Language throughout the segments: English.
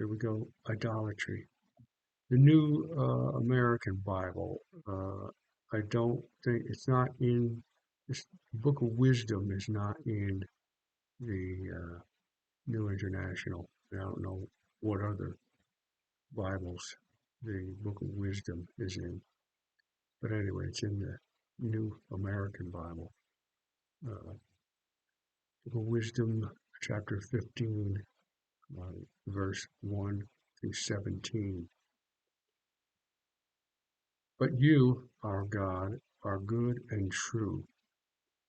here we go, idolatry. The New American Bible, I don't think, it's not in, this Book of Wisdom is not in the New International. I don't know what other Bibles the Book of Wisdom is in. But anyway, it's in the New American Bible. Book of Wisdom, chapter 15, verse 1 through 17. But you, our God, are good and true,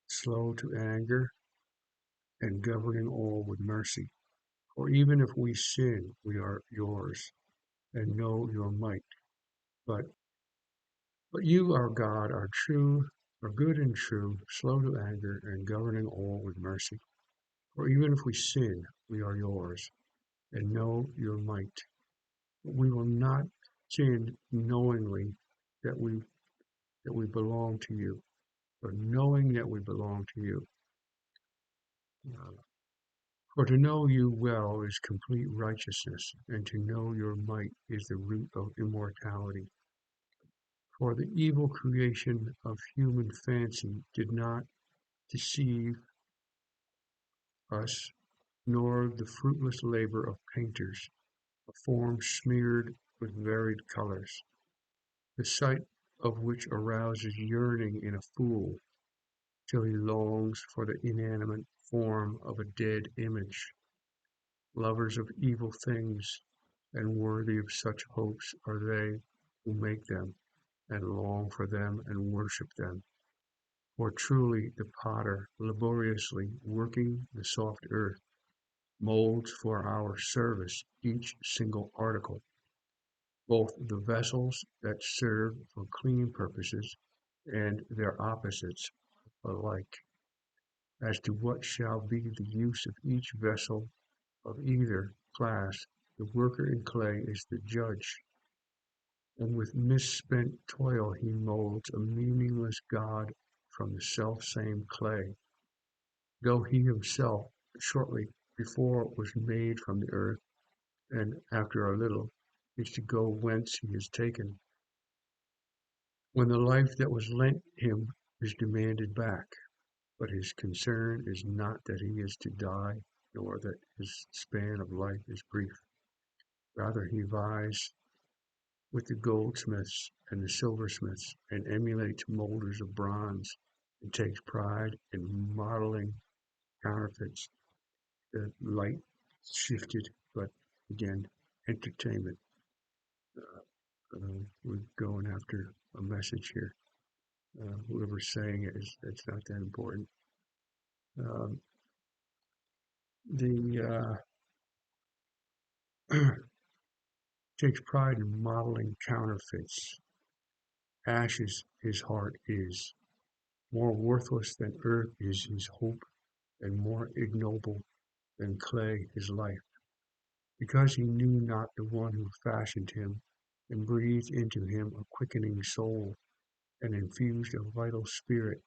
slow to anger, and governing all with mercy. For even if we sin, we are yours, and know your might. But you, our God, are true, are good and true, slow to anger, and governing all with mercy. For even if we sin, we are yours, and know your might. But we will not sin knowingly that we belong to you, but knowing that we belong to you. For to know you well is complete righteousness, and to know your might is the root of immortality. For the evil creation of human fancy did not deceive us, nor the fruitless labor of painters, a form smeared with varied colors, the sight of which arouses yearning in a fool, till he longs for the inanimate form of a dead image. Lovers of evil things, and worthy of such hopes are they who make them, and long for them and worship them. For truly the potter, laboriously working the soft earth, molds for our service each single article, both the vessels that serve for clean purposes and their opposites alike. As to what shall be the use of each vessel of either class, the worker in clay is the judge, and with misspent toil he molds a meaningless God from the self-same clay, though he himself, shortly before was made from the earth, and after a little, is to go whence he is taken, when the life that was lent him is demanded back. But his concern is not that he is to die, nor that his span of life is brief. Rather he vies with the goldsmiths and the silversmiths, and emulates molders of bronze, and takes pride in modeling counterfeits. The light shifted, but again, entertainment. We're going after a message here. Whoever's saying it is, it's not that important. Um, the takes pride in modeling counterfeits. Ashes his heart is. More worthless than earth is his hope, and more ignoble than clay his life. Because he knew not the one who fashioned him, and breathed into him a quickening soul, and infused a vital spirit.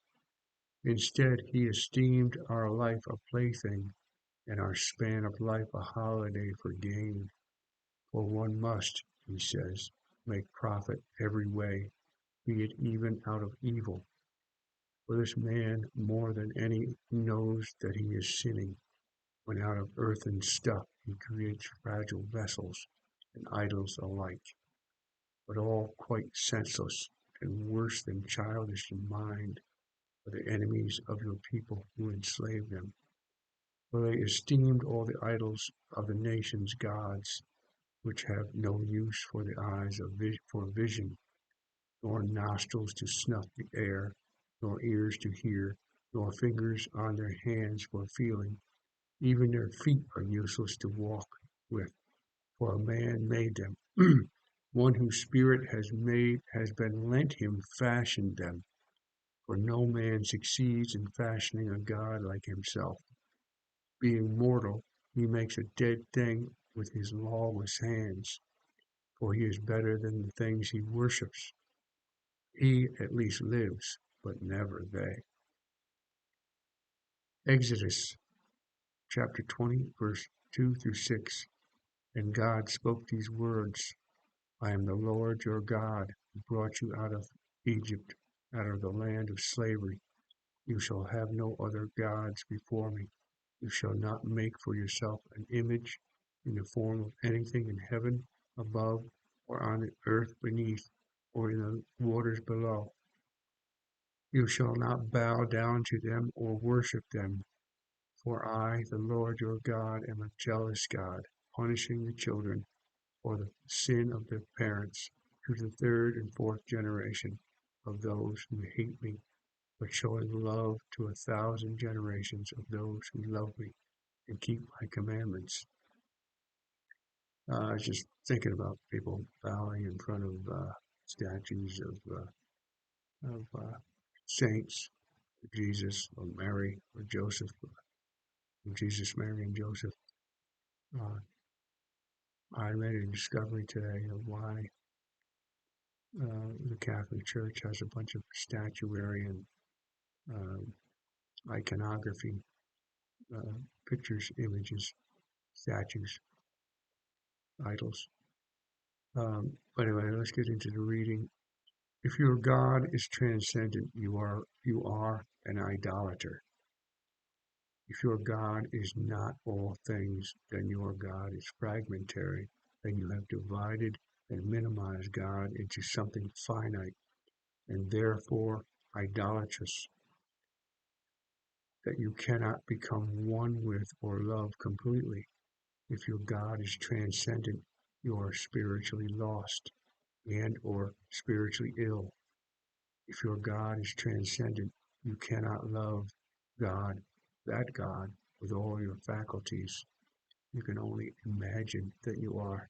Instead, he esteemed our life a plaything, and our span of life a holiday for gain. For one must, he says, make profit every way, be it even out of evil. For this man more than any knows that he is sinning, when out of earthen stuff he creates fragile vessels and idols alike, but all quite senseless and worse than childish in mind for the enemies of your people who enslave them. For they esteemed all the idols of the nations gods, which have no use for the eyes for vision, nor nostrils to snuff the air, nor ears to hear, nor fingers on their hands for feeling. Even their feet are useless to walk with, for a man made them. One whose spirit has been lent him fashioned them. For no man succeeds in fashioning a God like himself. Being mortal, he makes a dead thing with his lawless hands, for he is better than the things he worships. He at least lives, but never they. Exodus chapter 20, verse 2 through 6. And God spoke these words, I am the Lord your God, who brought you out of Egypt, out of the land of slavery. You shall have no other gods before me. You shall not make for yourself an image in the form of anything in heaven above, or on the earth beneath, or in the waters below. You shall not bow down to them or worship them, for I, the Lord your God, am a jealous God, punishing the children for the sin of their parents to the third and fourth generation of those who hate me, but showing love to 1,000 generations of those who love me and keep my commandments. I was just thinking about people bowing in front of statues of saints, Jesus or Mary or Joseph, Jesus, Mary, and Joseph. Uh, I made a discovery today of why the Catholic Church has a bunch of statuary and iconography, pictures, images, statues, idols. But anyway, let's get into the reading. If your God is transcendent, you are an idolater. If your God is not all things, then your God is fragmentary, and you have divided and minimized God into something finite and therefore idolatrous that you cannot become one with or love completely. If your God is transcendent, you are spiritually lost and or spiritually ill. If your God is transcendent, you cannot love God, that God, with all your faculties. You can only imagine that you are,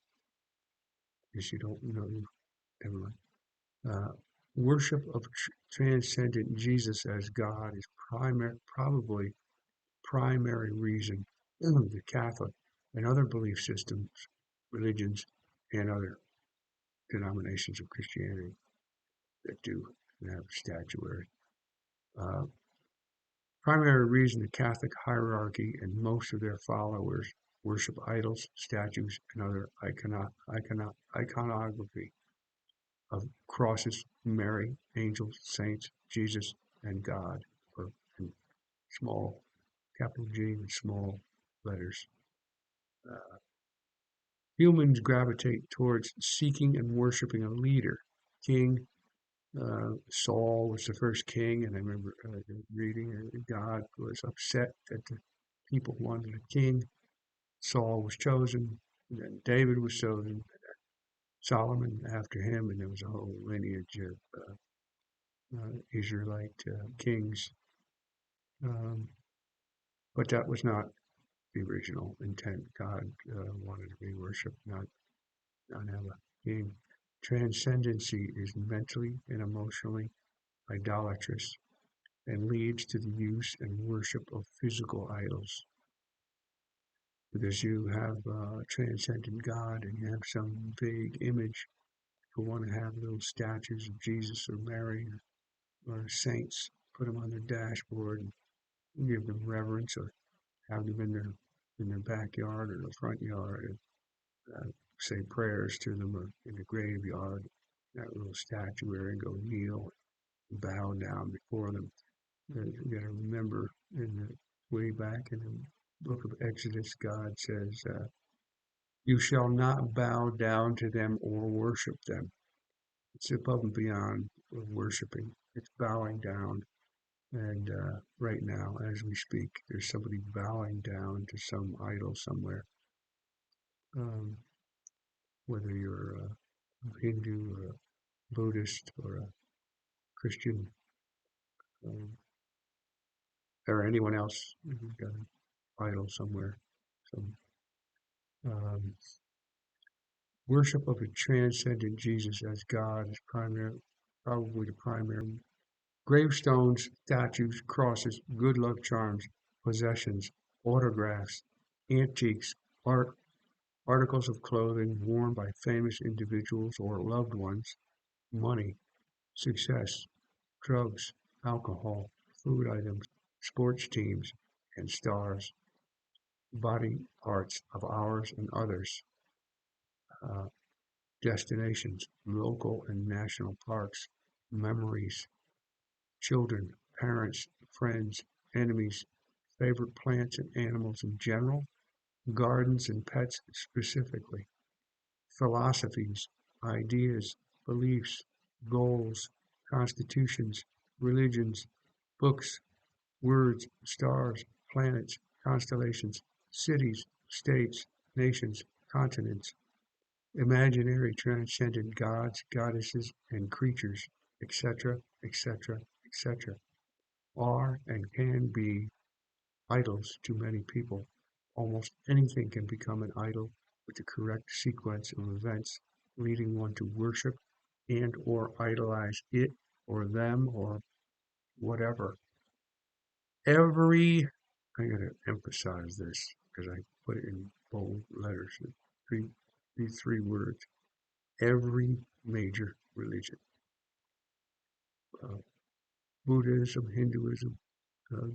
because you don't know everyone. Uh, Worship of transcendent Jesus as God is probably primary reason the Catholic and other belief systems, religions, and other denominations of Christianity that do have statuary. Uh, Primary reason the Catholic hierarchy and most of their followers worship idols, statues, and other iconography of crosses, Mary, angels, saints, Jesus, and God, or in small, capital G and small letters. Humans gravitate towards seeking and worshiping a leader, king. Saul was the first king, and I remember reading God was upset that the people wanted a king. Saul was chosen, and then David was chosen, Solomon after him, and there was a whole lineage of Israelite kings. Um, but that was not the original intent. God wanted to be worshipped, not have a king. Transcendency is mentally and emotionally idolatrous and leads to the use and worship of physical idols. Because you have a transcendent God and you have some vague image, you want to have little statues of Jesus or Mary or saints, put them on their dashboard and give them reverence, or have them in their backyard or the front yard, and say prayers to them, or in the graveyard, that little statuary, and go kneel and bow down before them. You got to remember, in the way back in the book of Exodus, God says, "You shall not bow down to them or worship them." It's above and beyond worshiping. It's bowing down. And right now, as we speak, there's somebody bowing down to some idol somewhere. Whether you're a Hindu or a Buddhist or a Christian, um, or anyone else, you've got an idol somewhere. Some um, worship of a transcendent Jesus as God is probably the primary. Gravestones, statues, crosses, good luck charms, possessions, autographs, antiques, art, articles of clothing worn by famous individuals or loved ones, money, success, drugs, alcohol, food items, sports teams, and stars, body parts of ours and others. destinations, local and national parks, memories, children, parents, friends, enemies, favorite plants and animals in general, gardens and pets specifically, philosophies, ideas, beliefs, goals, constitutions, religions, books, words, stars, planets, constellations, cities, states, nations, continents, imaginary transcendent gods, goddesses, and creatures, etc., etc., etc., are and can be idols to many people. Almost anything can become an idol with the correct sequence of events leading one to worship and or idolize it or them or whatever. Every, I'm going to emphasize this because I put it in bold letters, three, these three words. Every major religion, uh, Buddhism, Hinduism,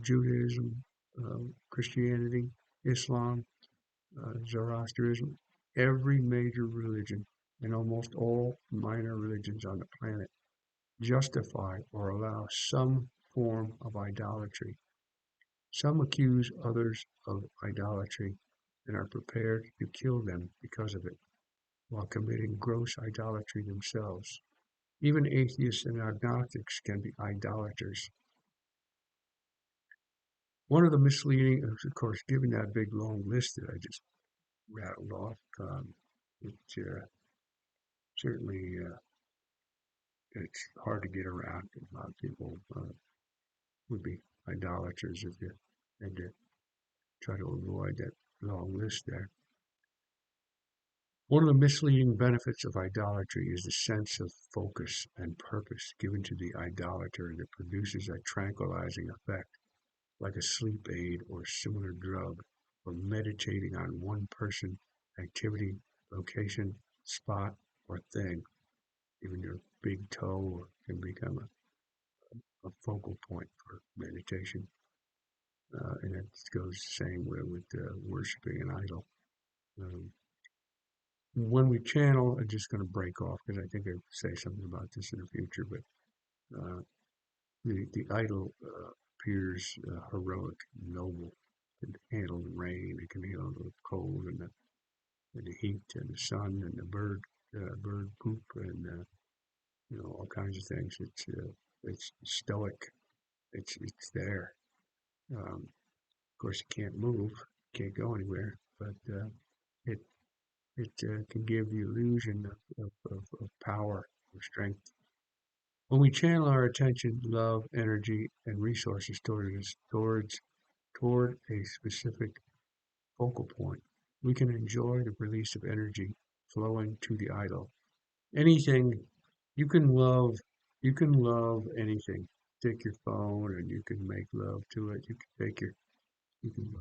Judaism, Christianity, Islam, Zoroastrianism, every major religion and almost all minor religions on the planet justify or allow some form of idolatry. Some accuse others of idolatry and are prepared to kill them because of it, while committing gross idolatry themselves. Even atheists and agnostics can be idolaters. One of the misleading, of course, given that big long list that I just rattled off, it certainly it's hard to get around. A lot of people would be idolaters if you had to try to avoid that long list there. One of the misleading benefits of idolatry is the sense of focus and purpose given to the idolater that produces a tranquilizing effect, like a sleep aid or similar drug, or meditating on one person, activity, location, spot, or thing. Even your big toe can become a focal point for meditation. And it goes the same way with worshiping an idol. Um, when we channel, I'm just going to break off because I think I'll say something about this in the future, but uh, the idol appears heroic, noble. It can handle the rain, it can handle the cold and the heat and the sun and the bird poop and all kinds of things. It's stoic. It's there. Of course, it can't move, can't go anywhere, but it can give the illusion of power or strength. When we channel our attention, love, energy, and resources toward a specific focal point, we can enjoy the release of energy flowing to the idol. Anything you can love, you can love anything. Take your phone and you can make love to it. You can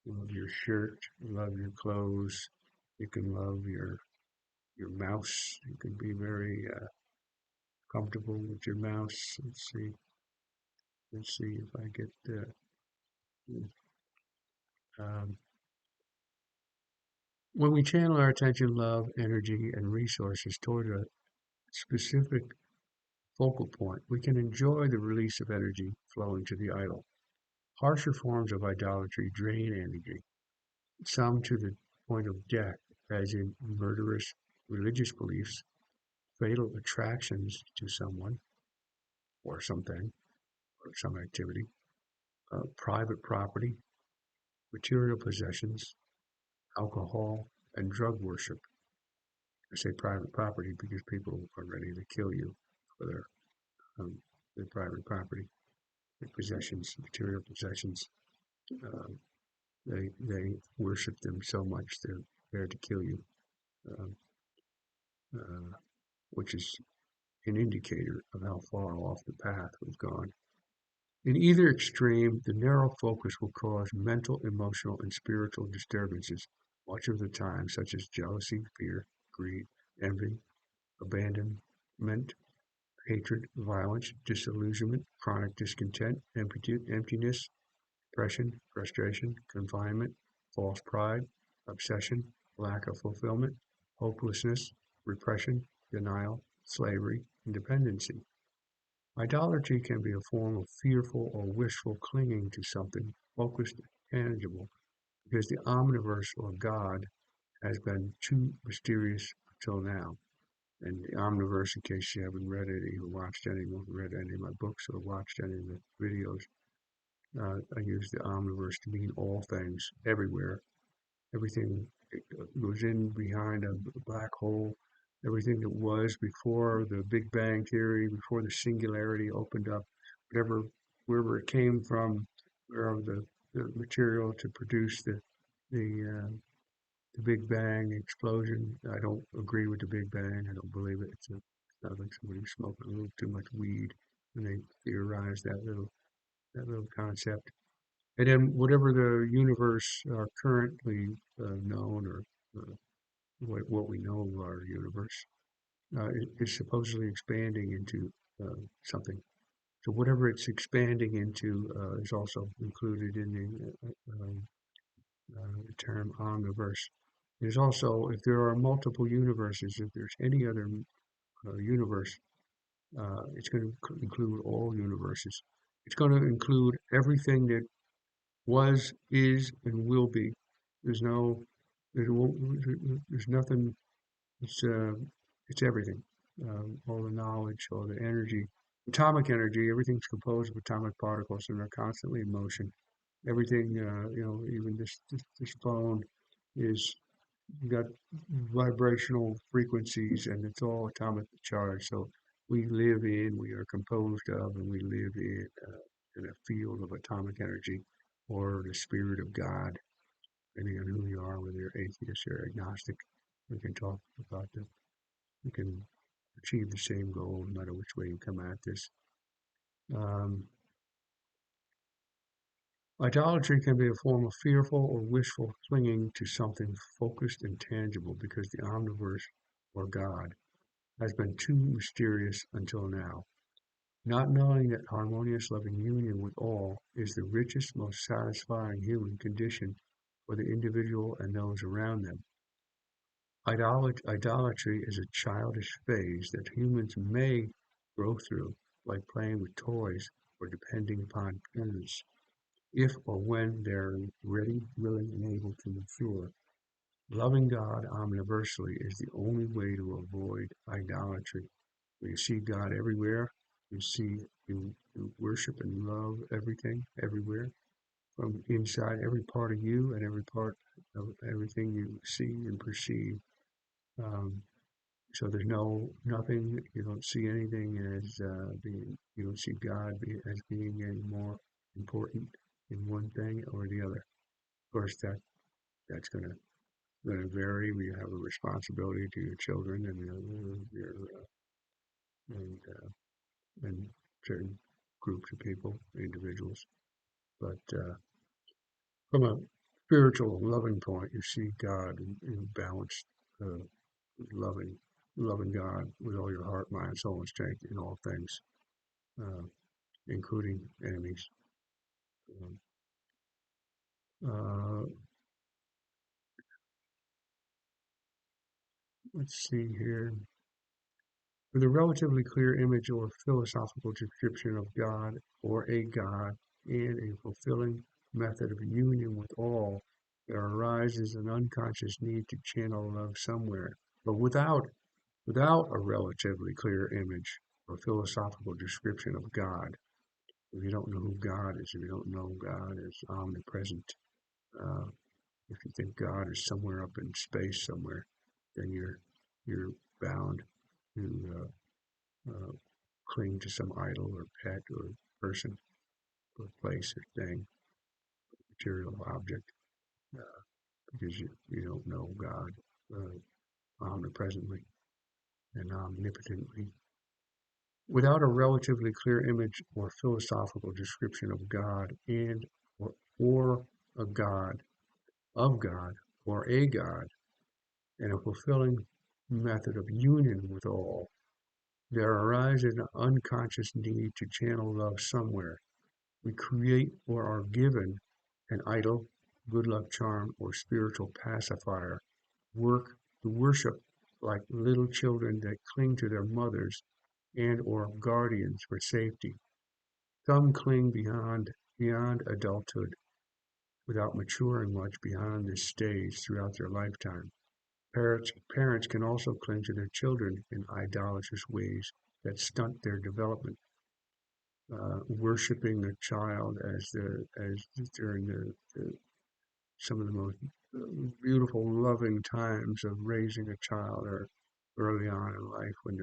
love your shirt, love your clothes. You can love your mouse. You can be very comfortable with your mouse. Let's see if I get um, when we channel our attention, love, energy, and resources toward a specific focal point, we can enjoy the release of energy flowing to the idol. Harsher forms of idolatry drain energy, some to the point of death, as in murderous religious beliefs, fatal attractions to someone or something or some activity, private property, material possessions, alcohol, and drug worship. I say private property because people are ready to kill you for their private property, their possessions, material possessions. Um, they worship them so much they're there to kill you, um, uh, which is an indicator of how far off the path we've gone. In either extreme, the narrow focus will cause mental, emotional, and spiritual disturbances much of the time, such as jealousy, fear, greed, envy, abandonment, hatred, violence, disillusionment, chronic discontent, emptiness, depression, frustration, confinement, false pride, obsession, lack of fulfillment, hopelessness, repression, denial, slavery, and dependency. Idolatry can be a form of fearful or wishful clinging to something focused and tangible because the omniverse or God has been too mysterious until now. And the omniverse, in case you haven't read it, or read any of my books or watched any of the videos, I use the omniverse to mean all things, everywhere. Everything goes in behind a black hole. Everything that was before the Big Bang Theory, before the singularity opened up, wherever it came from, wherever the material to produce the Big Bang explosion. I don't agree with the Big Bang. I don't believe it. Sounds like somebody smoking a little too much weed when they theorize that little concept. And then whatever the universe currently known or what we know of our universe is supposedly expanding into something. So whatever it's expanding into is also included in the term omniverse. There's also, if there are multiple universes, if there's any other universe, it's going to include all universes. It's going to include everything that was, is, and will be. There's no, there won't, there's nothing. It's uh, it's everything. All the knowledge, all the energy, atomic energy. Everything's composed of atomic particles, and they're constantly in motion. Everything, even this phone is got vibrational frequencies, and it's all atomically charged. So we are composed of, and we live in a field of atomic energy, or the spirit of God, depending on who you are, whether you're atheist or agnostic. We can talk about that. We can achieve the same goal no matter which way you come at this. Um, Idolatry can be a form of fearful or wishful clinging to something focused and tangible because the omniverse, or God, has been too mysterious until now. Not knowing that harmonious loving union with all is the richest, most satisfying human condition for the individual and those around them. Idolatry is a childish phase that humans may grow through, like playing with toys or depending upon parents, if or when they're ready, willing, and able to mature. Loving God omniversally is the only way to avoid idolatry. When you see God everywhere, you worship and love everything, everywhere, from inside every part of you and every part of everything you see and perceive. Um, so there's nothing, you don't see anything as you don't see God as being any more important in one thing or the other. Of course, that's gonna vary. We have a responsibility to your children and your and and certain groups of people, individuals. But from a spiritual, loving point, you see God in balanced, uh, loving, loving God with all your heart, mind, soul, and strength in all things, uh, including enemies. Um, uh, let's see here. With a relatively clear image or philosophical description of God or a God and a fulfilling method of union with all, there arises an unconscious need to channel love somewhere. But without a relatively clear image or philosophical description of God, if you don't know who God is, if you don't know God is omnipresent, uh, if you think God is somewhere up in space somewhere, then you're bound to cling to some idol or pet or person or place or thing, material object, uh, because you don't know God omnipresently and omnipotently. Without a relatively clear image or philosophical description of God or a God, of God, or a God, and a fulfilling method of union with all, there arises an unconscious need to channel love somewhere. We create or are given an idol, good luck charm, or spiritual pacifier, work to worship like little children that cling to their mothers and or guardians for safety. Some cling beyond adulthood without maturing much beyond this stage throughout their lifetime. Parents can also cling to their children in idolatrous ways that stunt their development, worshiping a child as during some of the most beautiful, loving times of raising a child, or early on in life when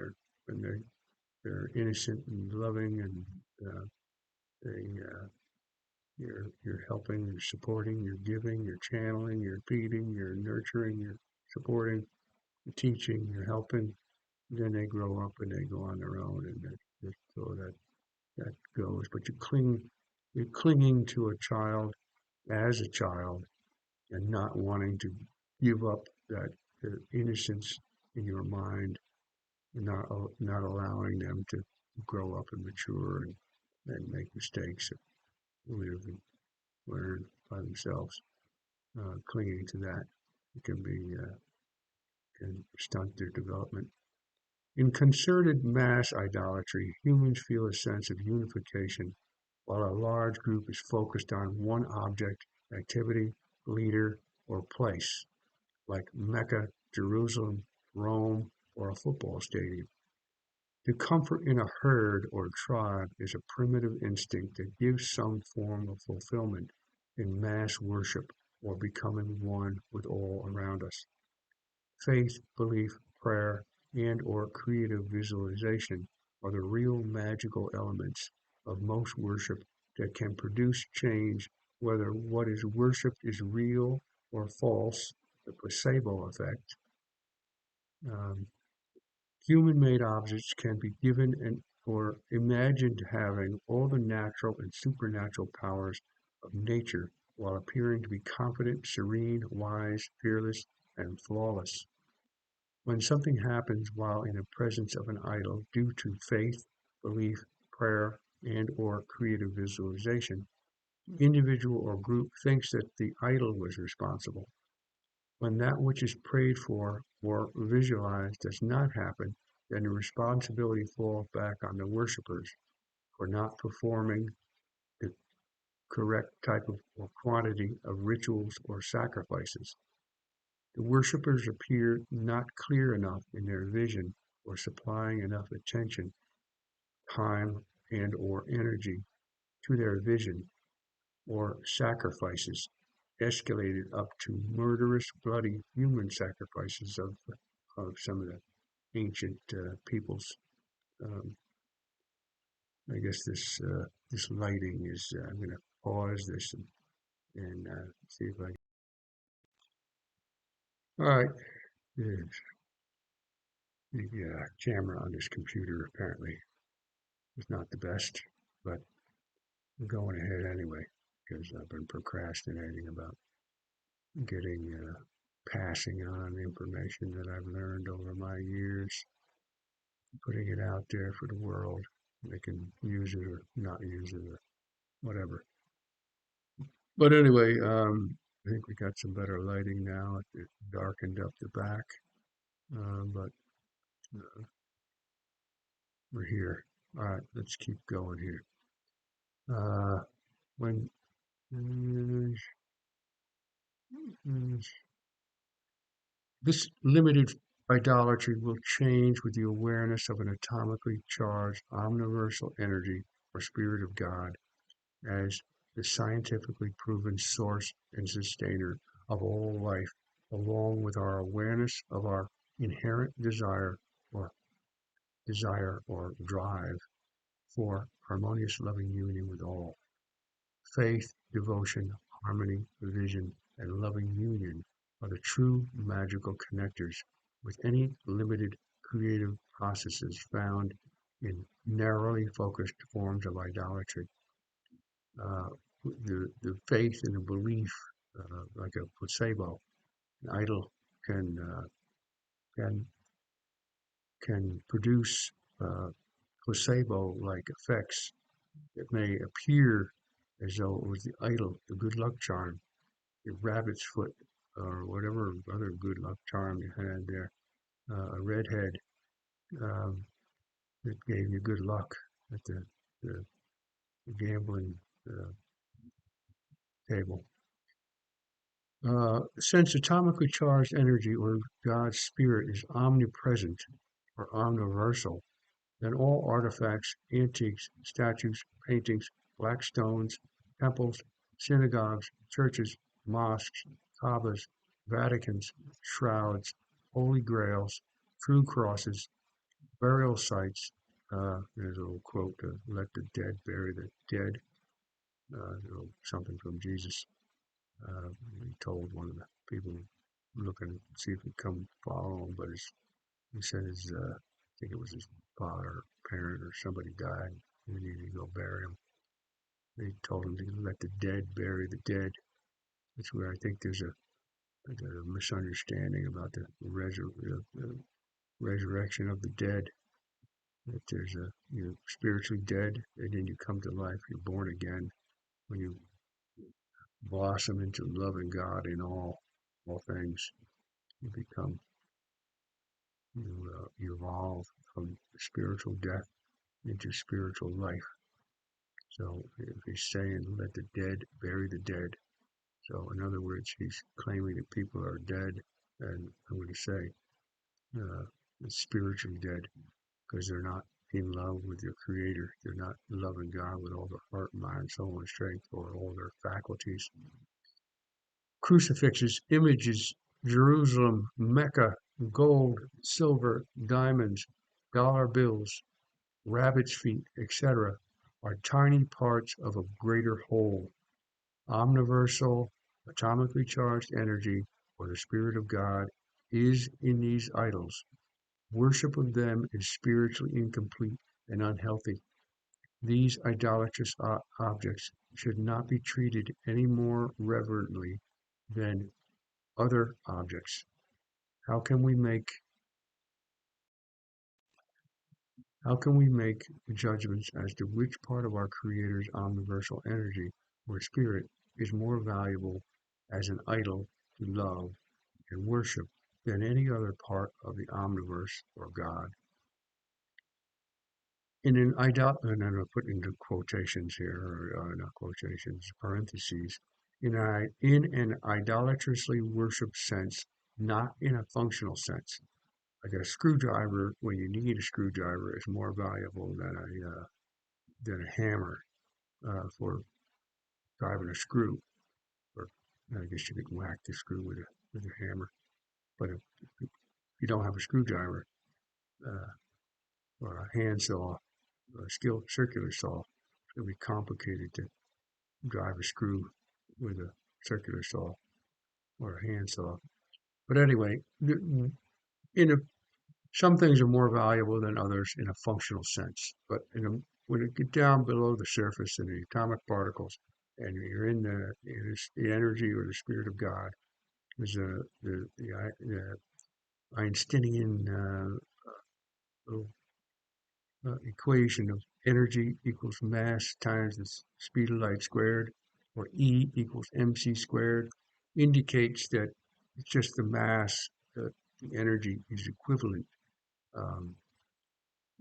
they're innocent and loving, and they you're helping, you're supporting, you're giving, you're channeling, you're feeding, you're nurturing, you're supporting, you're teaching, you're helping. Then they grow up and they go on their own, and so that goes. But you're clinging to a child as a child, and not wanting to give up that innocence in your mind, and not allowing them to grow up and mature and make mistakes and live and learn by themselves. Clinging to that can stunt their development. In concerted mass idolatry, humans feel a sense of unification while a large group is focused on one object, activity, leader, or place, like Mecca, Jerusalem, Rome, or a football stadium. To comfort in a herd or tribe is a primitive instinct that gives some form of fulfillment in mass worship or becoming one with all around us. Faith, belief, prayer, and or creative visualization are the real magical elements of most worship that can produce change, whether what is worshipped is real or false, the placebo effect. Um, Human-made objects can be given or imagined having all the natural and supernatural powers of nature while appearing to be confident, serene, wise, fearless, and flawless. When something happens while in the presence of an idol due to faith, belief, prayer, and or creative visualization, the individual or group thinks that the idol was responsible. When that which is prayed for or visualized does not happen, then the responsibility falls back on the worshippers for not performing the correct type of or quantity of rituals or sacrifices. The worshippers appear not clear enough in their vision or supplying enough attention, time, and or energy to their vision, or sacrifices escalated up to murderous, bloody human sacrifices of some of the ancient peoples. Um, I guess this lighting is. I'm going to pause this and see if I. All right, the camera on this computer apparently is not the best, but I'm going ahead anyway because I've been procrastinating about getting passing on information that I've learned over my years, putting it out there for the world. They can use it or not use it or whatever. But anyway, I think we got some better lighting now. It darkened up the back, but we're here. All right, let's keep going here. When this limited idolatry will change with the awareness of an atomically charged omniversal energy or spirit of God as the scientifically proven source and sustainer of all life, along with our awareness of our inherent or desire or drive for harmonious loving union with all. Faith, devotion, harmony, vision, and loving union are the true magical connectors with any limited creative processes found in narrowly focused forms of idolatry. Uh, the faith and the belief, like a placebo, an idol can can can produce placebo-like effects that may appear as though it was the idol, the good luck charm, the rabbit's foot, or whatever other good luck charm you had there. a redhead that gave you good luck at the gambling uh, table. Since atomically charged energy or God's spirit is omnipresent or omniversal, then all artifacts, antiques, statues, paintings, black stones, temples, synagogues, churches, mosques, kabbas, Vaticans, shrouds, holy grails, true crosses, burial sites. There's a little quote to let the dead bury the dead. Something from Jesus. He told one of the people looking to see if he'd come follow him, but he said I think it was his father or parent or somebody died, and he needed to go bury him. They told him to let the dead bury the dead. That's where I think there's a misunderstanding about the resurrection of the dead. That you're spiritually dead, and then you come to life. You're born again when you blossom into loving God in all things. You become you evolve from spiritual death into spiritual life. So if he's saying, let the dead bury the dead. So in other words, he's claiming that people are dead, and I'm going to say spiritually dead because they're not in love with their creator. They're not loving God with all their heart, mind, soul, and strength, or all their faculties. Crucifixes, images, Jerusalem, Mecca, gold, silver, diamonds, dollar bills, rabbit's feet, etc., are tiny parts of a greater whole. Omniversal, atomically charged energy, or the Spirit of God, is in these idols. Worship of them is spiritually incomplete and unhealthy. These idolatrous objects should not be treated any more reverently than other objects. How can we make judgments as to which part of our Creator's omniversal energy or spirit is more valuable as an idol to love and worship than any other part of the omniverse or God? In an and I'm put into quotations here, or not quotations, parentheses, in an idolatrously worshipped sense, not in a functional sense. Like a screwdriver, when you need a screwdriver, is more valuable than a hammer for driving a screw. Or I guess you could whack the screw with a hammer. But if you don't have a screwdriver uh, or a handsaw or a skilled circular saw, it's going to be complicated to drive a screw with a circular saw or a handsaw. But anyway, in a some things are more valuable than others in a functional sense, but when you get down below the surface in the atomic particles, and you're in the energy or the spirit of God, there's the Einsteinian equation of energy equals mass times the speed of light squared, or E equals mc squared, indicates that it's just the mass, that the energy is equivalent. Um,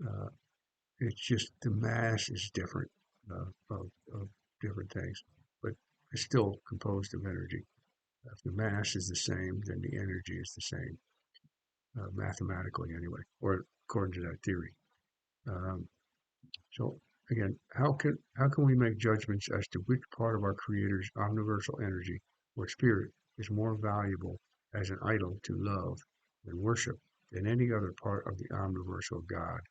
uh, It's just the mass is different of different things, but it's still composed of energy. If the mass is the same, then the energy is the same, mathematically anyway, or according to that theory. Um, so again, how can we make judgments as to which part of our Creator's omniversal energy or spirit is more valuable as an idol to love and worship than any other part of the omniversal God?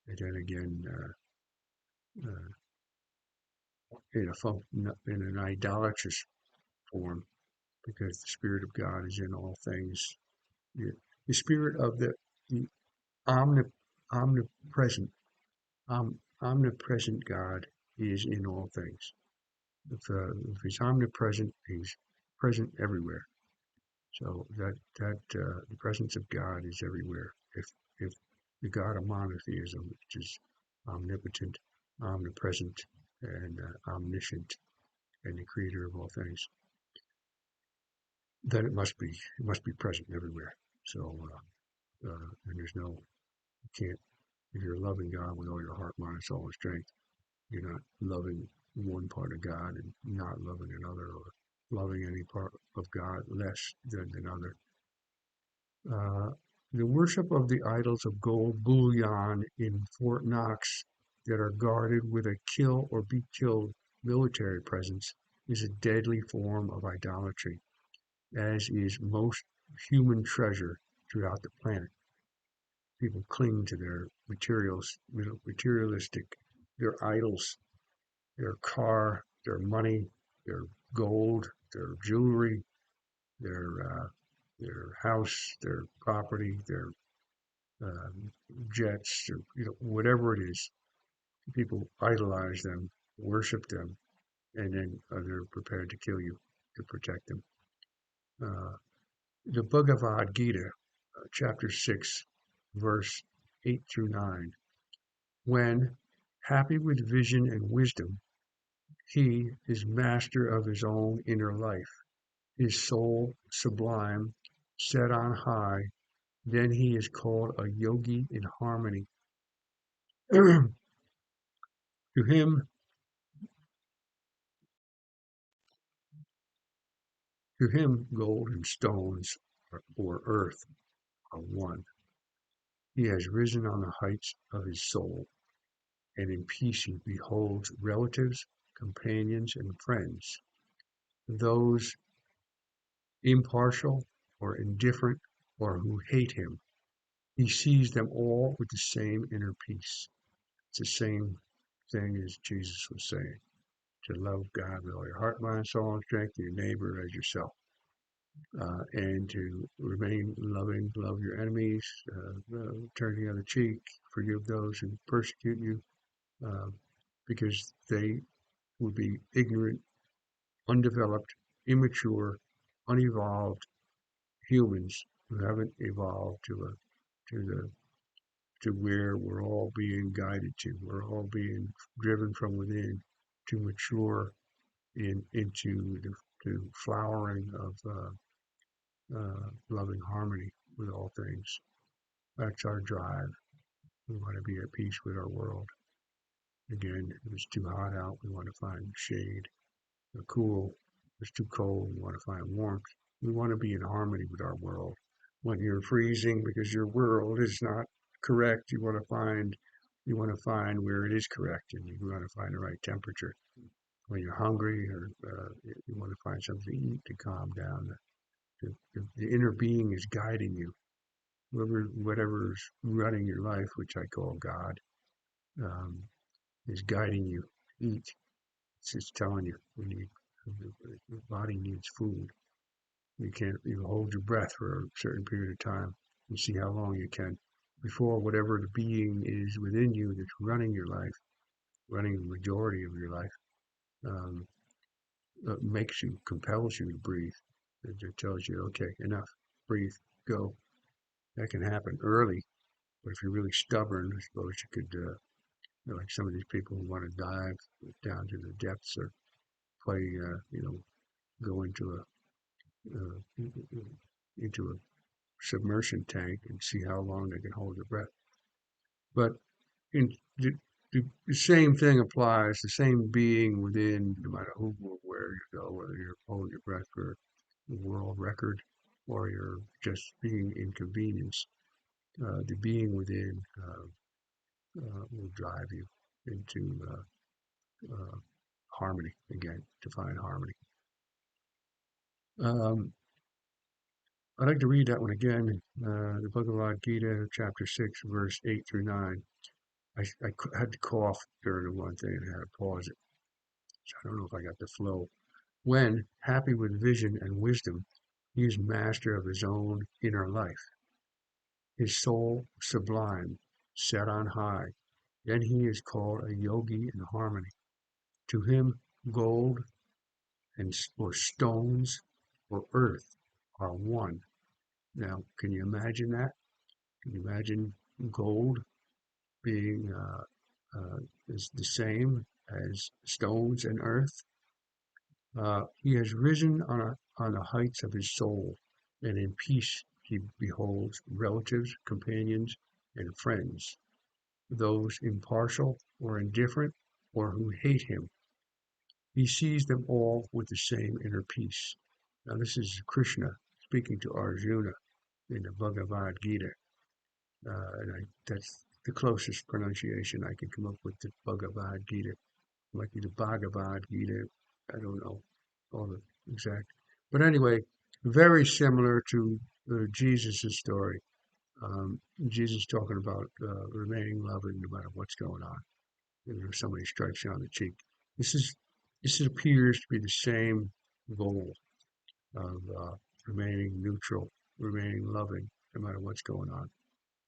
And then again, uh, in an idolatrous form, because the Spirit of God is in all things. The Spirit of the omni, omnipresent, omnipresent God is in all things. If He's omnipresent, He's present everywhere. So the presence of God is everywhere. If the God of monotheism, which is omnipotent, omnipresent, and omniscient, and the creator of all things, then it must be present everywhere. So And there's no, you can't, if you're loving God with all your heart, mind, soul, and strength, you're not loving one part of God and not loving another, or loving any part of God less than another. The worship of the idols of gold bullion in Fort Knox that are guarded with a kill or be killed military presence is a deadly form of idolatry, as is most human treasure throughout the planet. People cling to their materialistic, their idols, their car, their money, their gold, their jewelry, their house, their property, their jets, or whatever it is. People idolize them, worship them, and then they're prepared to kill you to protect them. The Bhagavad Gita, chapter 6, verse 8 through 9. When, happy with vision and wisdom, he is master of his own inner life, his soul sublime, set on high, then he is called a yogi in harmony. To him, gold and stones or earth are one. He has risen on the heights of his soul, and in peace he beholds relatives, companions, and friends, those impartial or indifferent or who hate him. He sees them all with the same inner peace. It's the same thing as Jesus was saying, to love God with all your heart, mind, soul, and strength, and your neighbor as yourself. And to remain loving, love your enemies, turn the other cheek, forgive those who persecute you, because they would be ignorant, undeveloped, immature, unevolved humans who haven't evolved to where we're all being guided to. We're all being driven from within to mature into the flowering of loving harmony with all things. That's our drive. We want to be at peace with our world. Again, if it's too hot out, we want to find shade. Or cool. If it's too cold, we want to find warmth. We want to be in harmony with our world. When you're freezing because your world is not correct, you want to find where it is correct, and you want to find the right temperature. When you're hungry, or you want to find something to eat to calm down. The inner being is guiding you. Whatever's running your life, which I call God, um, is guiding you. Eat. It's just telling you your body needs food. You hold your breath for a certain period of time and see how long you can before whatever the being is within you that's running your life, running the majority of your life, um, compels you to breathe. It tells you, okay, enough, breathe, go. That can happen early, but if you're really stubborn, I suppose you could, like some of these people who want to dive down to the depths or play, go into a submersion tank and see how long they can hold their breath. But in the same thing applies, the same being within, no matter who or where you go, whether you're holding your breath for the world record or you're just being inconvenienced. The being within will drive you into harmony again, to find harmony. Um, I'd like to read that one again, the Bhagavad Gita, chapter 6, verse 8 through 9. I had to cough during the one thing and I had to pause it. So I don't know if I got the flow. When, happy with vision and wisdom, he is master of his own inner life, his soul sublime, set on high, then he is called a yogi in harmony. To him, gold or stones or earth are one. Now, can you imagine that? Can you imagine gold being is the same as stones and earth? He has risen on the heights of his soul, and in peace he beholds relatives, companions, and friends, those impartial or indifferent or who hate him. He sees them all with the same inner peace. Now, this is Krishna speaking to Arjuna in the Bhagavad Gita. That's the closest pronunciation I can come up with to Bhagavad Gita. Like the Bhagavad Gita, I don't know all the exact. But anyway, very similar to Jesus' story. Jesus talking about remaining loving no matter what's going on. If somebody strikes you on the cheek. This is this appears to be the same goal of remaining neutral, remaining loving no matter what's going on.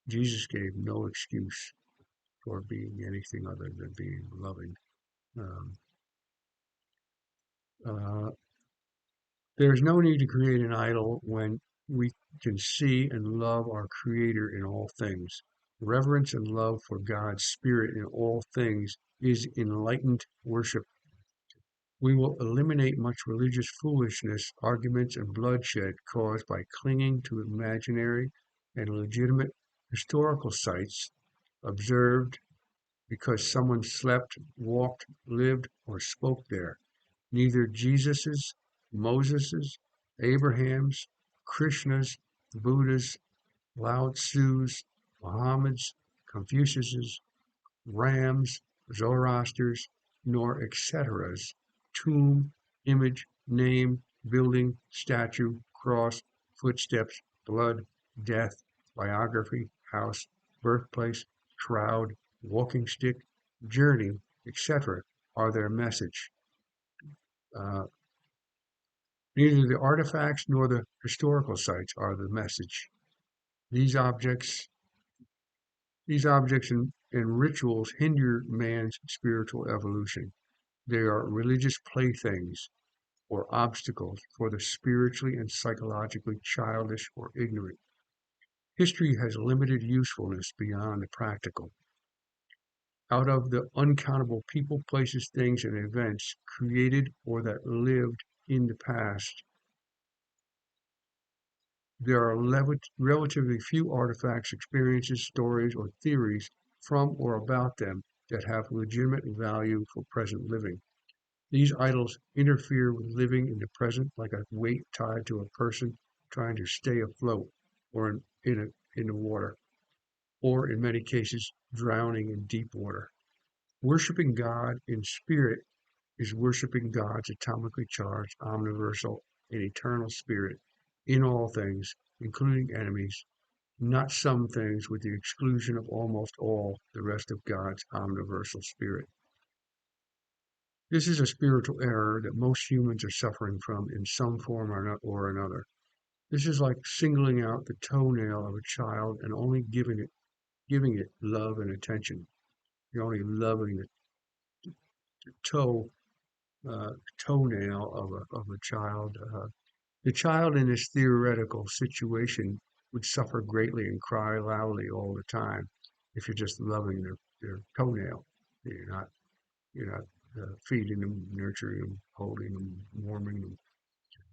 Jesus gave no excuse for being anything other than being loving. Um, uh, there's no need to create an idol when we can see and love our Creator in all things. Reverence and love for God's Spirit in all things is enlightened worship. We will eliminate much religious foolishness, arguments, and bloodshed caused by clinging to imaginary and legitimate historical sites observed because someone slept, walked, lived, or spoke there. Neither Jesus's, Moses's, Abraham's, Krishna's, Buddha's, Lao Tzu's, Muhammad's, Confucius's, Ram's, Zoroaster's, nor etc's tomb, image, name, building, statue, cross, footsteps, blood, death, biography, house, birthplace, shroud, walking stick, journey, etc. are their message. Uh, Neither the artifacts nor the historical sites are the message. These objects and rituals hinder man's spiritual evolution. They are religious playthings or obstacles for the spiritually and psychologically childish or ignorant. History has limited usefulness beyond the practical. Out of the uncountable people, places, things, and events created or that lived in the past, there are relatively few artifacts, experiences, stories, or theories from or about them that have legitimate value for present living. These idols interfere with living in the present like a weight tied to a person trying to stay afloat or in the water, or in many cases, drowning in deep water. Worshipping God in spirit is worshipping God's atomically charged, omniversal, and eternal spirit in all things, including enemies, not some things with the exclusion of almost all the rest of God's omniversal spirit. This is a spiritual error that most humans are suffering from in some form or another. This is like singling out the toenail of a child and only giving it love and attention. You're only loving the toenail of a child. The child in this theoretical situation would suffer greatly and cry loudly all the time if you're just loving their toenail. You're not feeding them, nurturing them, holding them, warming them.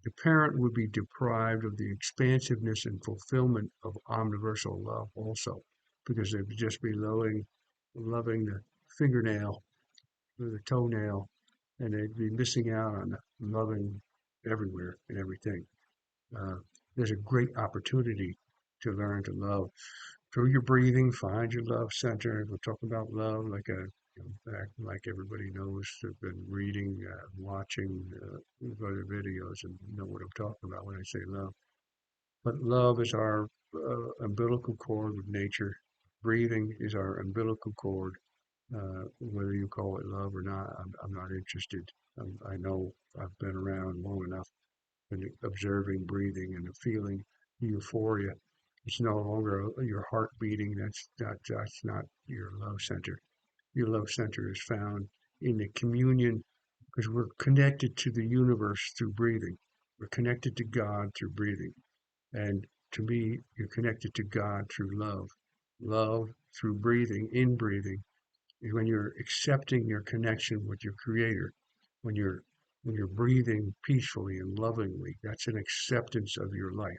The parent would be deprived of the expansiveness and fulfillment of omniversal love also, because they'd just be loving the fingernail, the toenail, and they'd be missing out on loving everywhere and everything. Uh, there's a great opportunity to learn to love through your breathing. Find your love center. We'll talk about love like everybody knows. Have been reading, watching other videos, and know what I'm talking about when I say love. But love is our umbilical cord with nature. Breathing is our umbilical cord. Whether you call it love or not, I'm not interested. I know I've been around long enough and observing breathing and feeling euphoria. It's no longer your heart beating. That's not your love center. Your love center is found in the communion because we're connected to the universe through breathing. We're connected to God through breathing. And to me, you're connected to God through love. Love through breathing, in breathing, is when you're accepting your connection with your Creator. When you're breathing peacefully and lovingly, that's an acceptance of your life.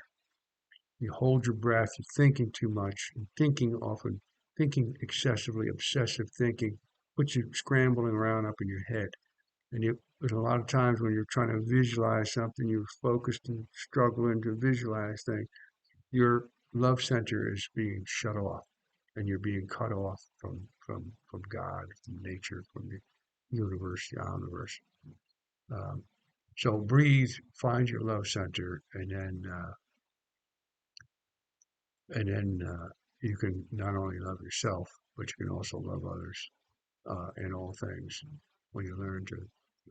You hold your breath, you're thinking too much, thinking often, thinking excessively, obsessive thinking, puts you scrambling around up in your head. And there's a lot of times when you're trying to visualize something, you're focused and struggling to visualize things, your love center is being shut off and you're being cut off from God, from nature, from the universe, the universe. Um, so breathe, find your love center, and then you can not only love yourself, but you can also love others in all things. When you learn to,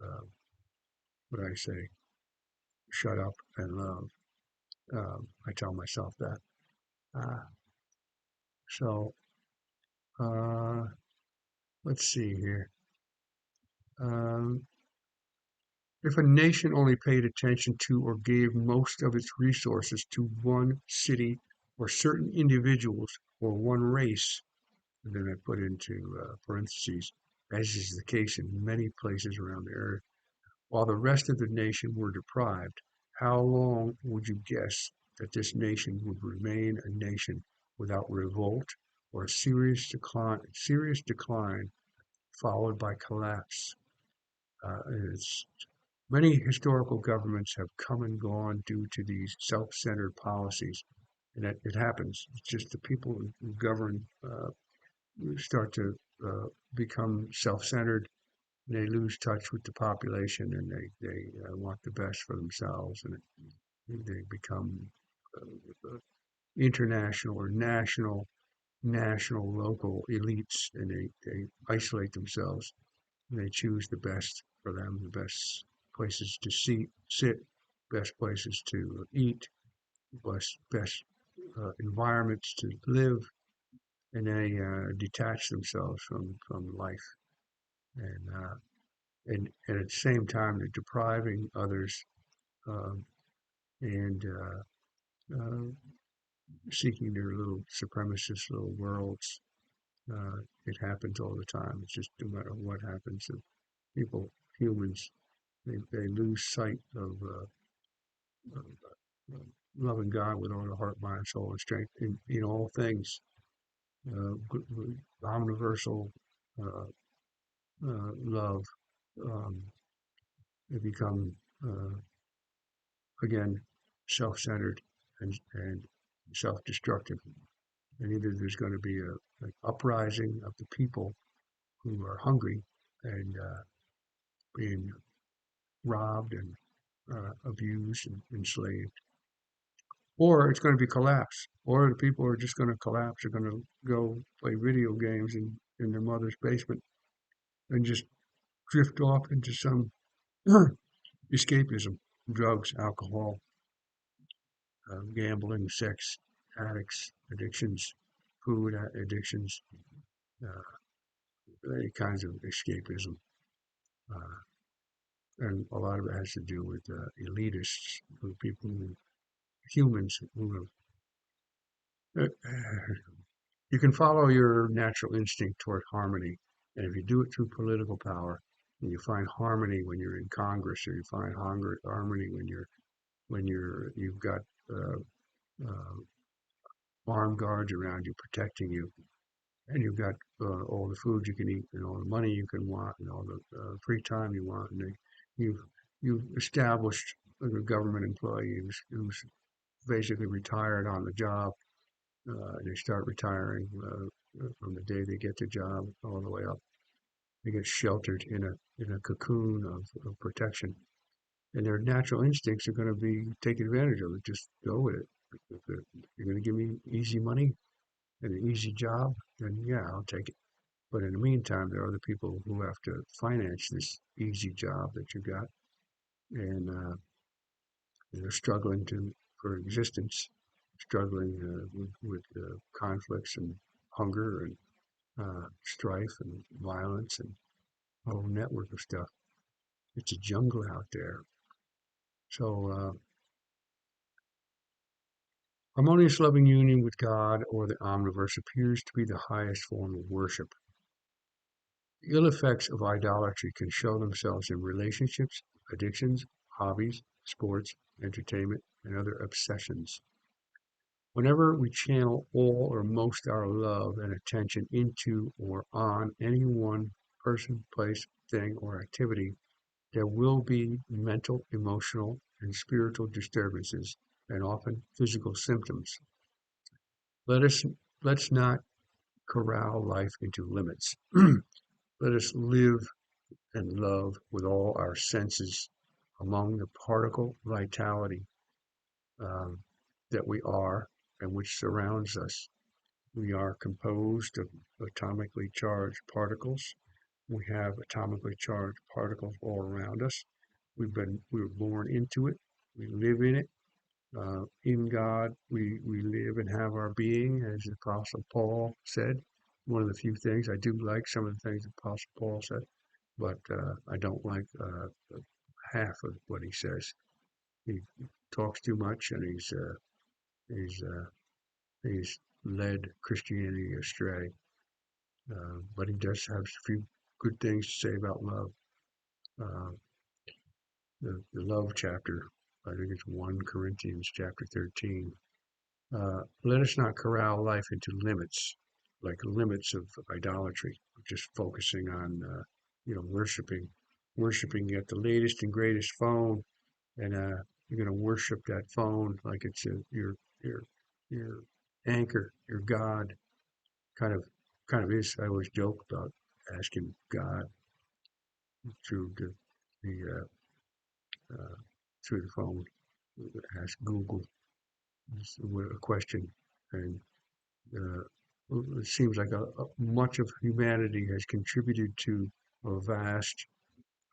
uh, what I say, shut up and love. I tell myself that. Uh, so uh, let's see here. Um, if a nation only paid attention to or gave most of its resources to one city or certain individuals or one race, and then I put into parentheses, as is the case in many places around the earth, while the rest of the nation were deprived, how long would you guess that this nation would remain a nation without revolt or a serious decline followed by collapse? It's Many historical governments have come and gone due to these self-centered policies, and it happens. It's just the people who govern start to become self-centered. They lose touch with the population, and they want the best for themselves, and they become international or national, local elites, and they isolate themselves. And they choose the best for them, the best places to sit, best places to eat, best environments to live, and they detach themselves from life. And at the same time, they're depriving others um, and seeking their little supremacist little worlds. It happens all the time. It's just no matter what happens, people, humans, they lose sight of loving God with all their heart, mind, soul, and strength in all things. Uh, Omniversal uh, love. Um, they become again self-centered and self-destructive. And either there's going to be an uprising of the people who are hungry and being robbed and abused and enslaved, or it's going to be collapse, or the people are just going to collapse. They're going to go play video games in their mother's basement and just drift off into some escapism, drugs, alcohol, gambling, sex, addicts, addictions, food addictions, uh, any kinds of escapism. Uh, and a lot of it has to do with elitists, with people, humans who have, you can follow your natural instinct toward harmony. And if you do it through political power, and you find harmony when you're in Congress, or you find harmony you've got uh, uh, armed guards around you protecting you, and you've got all the food you can eat, and all the money you can want, and all the free time you want, and you've you've established a government employee who's basically retired on the job. They start retiring from the day they get the job all the way up. They get sheltered in a cocoon of protection, and their natural instincts are going to be take advantage of it. Just go with it. If you're going to give me easy money and an easy job, then yeah, I'll take it. But in the meantime, there are other people who have to finance this easy job that you got, and they're struggling for existence, struggling with conflicts and hunger and strife and violence and a whole network of stuff. It's a jungle out there. So harmonious loving union with God or the omniverse appears to be the highest form of worship. The ill effects of idolatry can show themselves in relationships, addictions, hobbies, sports, entertainment, and other obsessions. Whenever we channel all or most our love and attention into or on any one person, place, thing, or activity, there will be mental, emotional, and spiritual disturbances, and often physical symptoms. Let us let's not corral life into limits. Let us live and love with all our senses among the particle vitality um, that we are and which surrounds us. We are composed of atomically charged particles. We have atomically charged particles all around us. We were born into it. We live in it. In God, we live and have our being, as the Apostle Paul said. One of the few things I do like some of the things the Apostle Paul said, but I don't like half of what he says. He talks too much, and he's he's led Christianity astray. But he does have a few good things to say about love. Uh, the love chapter, I think it's 1 Corinthians chapter 13. Let us not corral life into limits, like limits of idolatry, just focusing on, worshiping at the latest and greatest phone, and you're going to worship that phone like it's your your anchor, your God. Kind of kind of is. I always joke about asking God through the through the phone, ask Google a question, and uh, it seems like much of humanity has contributed to a vast,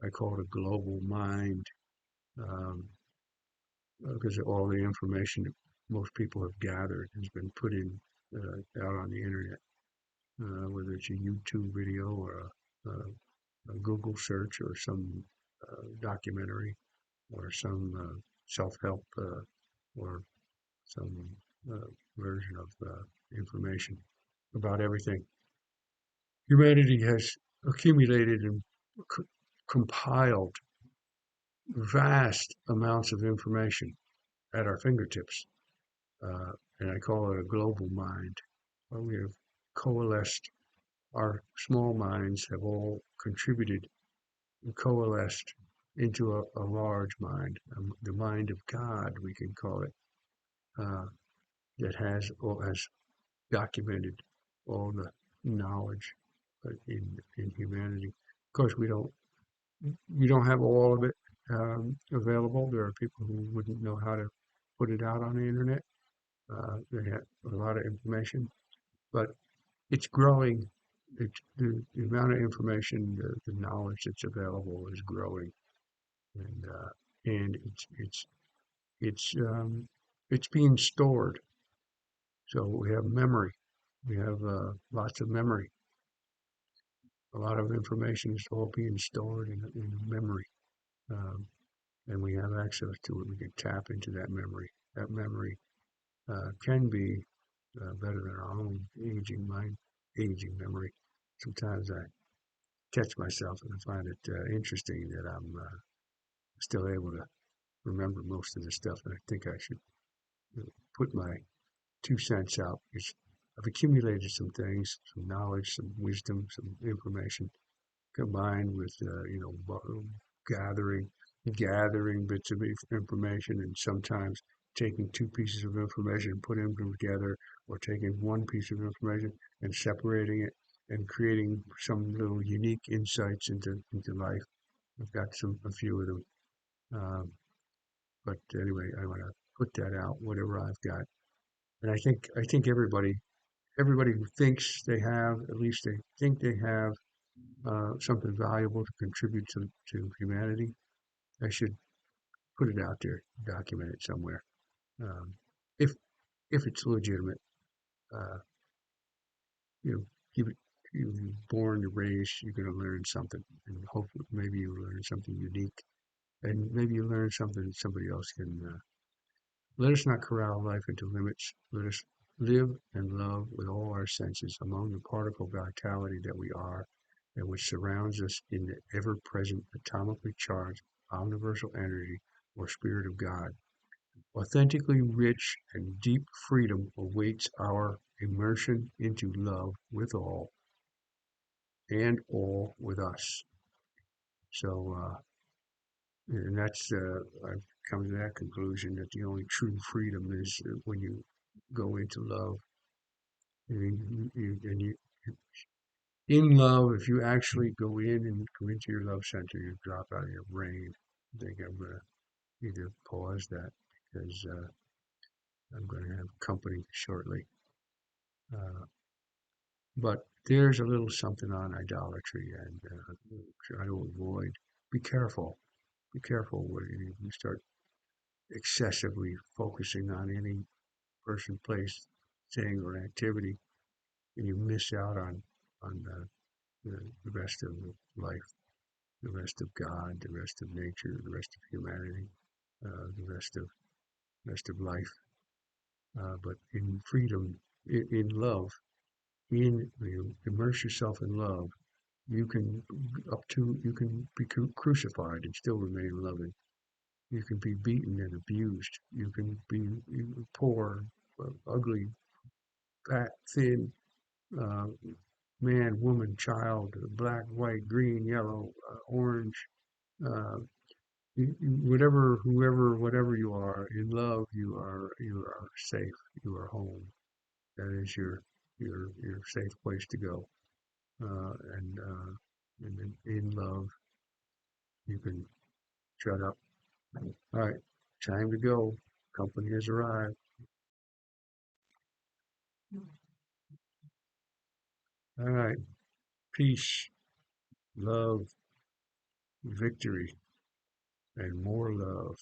I call it a global mind, um, because all the information that most people have gathered has been put in out on the internet, whether it's a YouTube video or a Google search or some documentary or some self-help or some version of information about everything. Humanity has accumulated and c- compiled vast amounts of information at our fingertips, uh, and I call it a global mind. We have coalesced, our small minds have all contributed and coalesced into a large mind, the mind of God, we can call it, uh, that has documented all the knowledge in humanity. Of course, we don't have all of it available. There are people who wouldn't know how to put it out on the internet. They have a lot of information, but it's growing. The amount of information, the knowledge that's available is growing, and it's being stored. So we have memory. We have lots of memory. A lot of information is all being stored in memory, um, and we have access to it. We can tap into that memory. That memory can be better than our own aging memory. Sometimes I catch myself and I find it interesting that I'm still able to remember most of the stuff, and I think I should put my 2 cents out. Because I've accumulated some things, some knowledge, some wisdom, some information, combined with gathering gathering bits of information, and sometimes taking two pieces of information and putting them together, or taking one piece of information and separating it and creating some little unique insights into life. I've got a few of them, um, but anyway, I want to put that out, whatever I've got, and I think everybody who thinks they have, at least they think they have something valuable to contribute to humanity, I should put it out there, document it somewhere. Um, if if it's legitimate, uh, you know, you're born, you're raised, you're going to learn something, and hopefully maybe you learn something unique, and maybe you learn something that somebody else can. Let us not corral life into limits. Let us live and love with all our senses among the particle vitality that we are, and which surrounds us in the ever-present atomically charged universal energy or spirit of God. Authentically rich and deep freedom awaits our immersion into love with all and all with us. So, and I've come to that conclusion that the only true freedom is when you go into love. And in love, if you actually go in and go into your love center, you drop out of your brain. I think I'm going to either pause that because I'm going to have company shortly. Uh, but there's a little something on idolatry and try to avoid. Be careful. Be careful when you start excessively focusing on any person, place, thing, or activity, and you miss out on the rest of life, the rest of God, the rest of nature, the rest of humanity, the rest of life. But in freedom, in love, in you immerse yourself in love, you can be crucified and still remain loving. You can be beaten and abused. You can be poor, ugly, fat, thin, uh, man, woman, child, black, white, green, yellow, orange, uh, whatever, whoever, whatever you are in love, you are safe. You are home. That is your safe place to go. And in love, you can shut up. All right, time to go. Company has arrived. All right, peace, love, victory, and more love.